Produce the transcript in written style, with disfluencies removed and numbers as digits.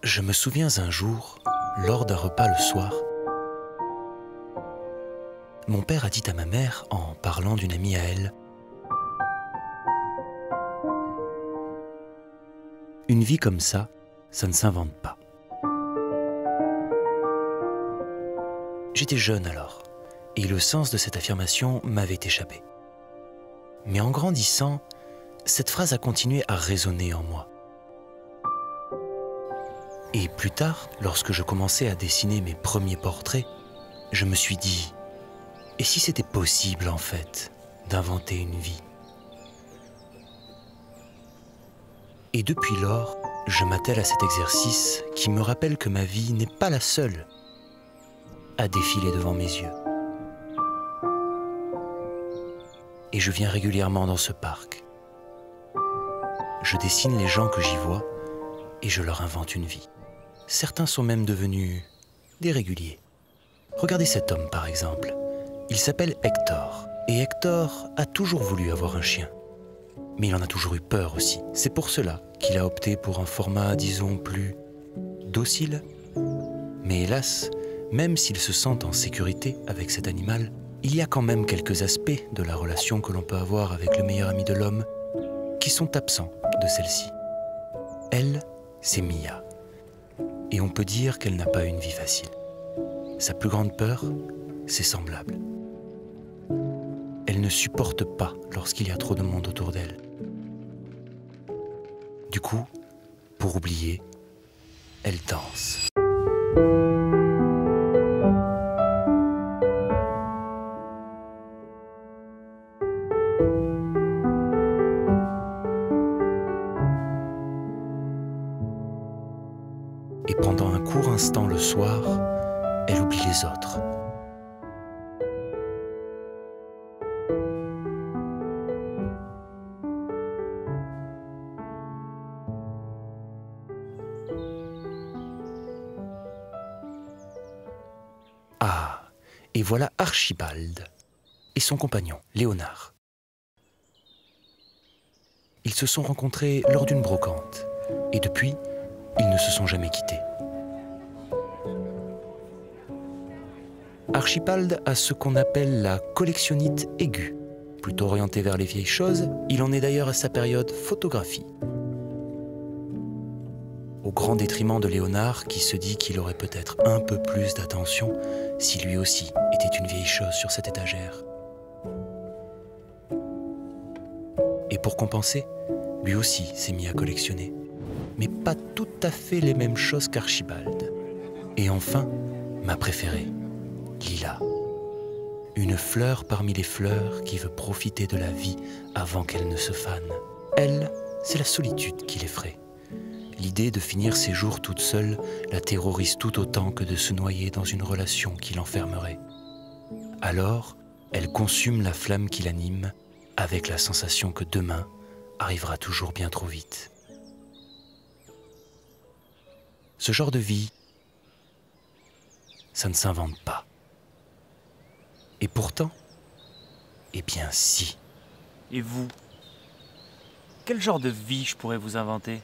Je me souviens un jour, lors d'un repas le soir, mon père a dit à ma mère, en parlant d'une amie à elle, « Une vie comme ça ne s'invente pas. » J'étais jeune alors, et le sens de cette affirmation m'avait échappé. Mais en grandissant, cette phrase a continué à résonner en moi. Et plus tard, lorsque je commençais à dessiner mes premiers portraits, je me suis dit, et si c'était possible en fait, d'inventer une vie? Et depuis lors, je m'attelle à cet exercice qui me rappelle que ma vie n'est pas la seule à défiler devant mes yeux. Et je viens régulièrement dans ce parc. Je dessine les gens que j'y vois et je leur invente une vie. Certains sont même devenus des réguliers. Regardez cet homme par exemple. Il s'appelle Hector. Et Hector a toujours voulu avoir un chien. Mais il en a toujours eu peur aussi. C'est pour cela qu'il a opté pour un format, disons, plus docile. Mais hélas, même s'il se sent en sécurité avec cet animal, il y a quand même quelques aspects de la relation que l'on peut avoir avec le meilleur ami de l'homme qui sont absents de celle-ci. Elle, c'est Mia. Et on peut dire qu'elle n'a pas une vie facile. Sa plus grande peur, c'est semblable. Elle ne supporte pas lorsqu'il y a trop de monde autour d'elle. Du coup, pour oublier, elle danse. Et pendant un court instant le soir, elle oublie les autres. Ah, et voilà Archibald et son compagnon, Léonard. Ils se sont rencontrés lors d'une brocante, et depuis, ils ne se sont jamais quittés. Archibald a ce qu'on appelle la collectionnite aiguë. Plutôt orienté vers les vieilles choses, il en est d'ailleurs à sa période photographie. Au grand détriment de Léonard, qui se dit qu'il aurait peut-être un peu plus d'attention si lui aussi était une vieille chose sur cette étagère. Et pour compenser, lui aussi s'est mis à collectionner. Mais pas tout à fait les mêmes choses qu'Archibald. Et enfin, ma préférée, Lila. Une fleur parmi les fleurs qui veut profiter de la vie avant qu'elle ne se fane. Elle, c'est la solitude qui l'effraie. L'idée de finir ses jours toute seule la terrorise tout autant que de se noyer dans une relation qui l'enfermerait. Alors, elle consume la flamme qui l'anime avec la sensation que demain arrivera toujours bien trop vite. Ce genre de vie, ça ne s'invente pas. Et pourtant, eh bien si. Et vous? Quel genre de vie je pourrais vous inventer ?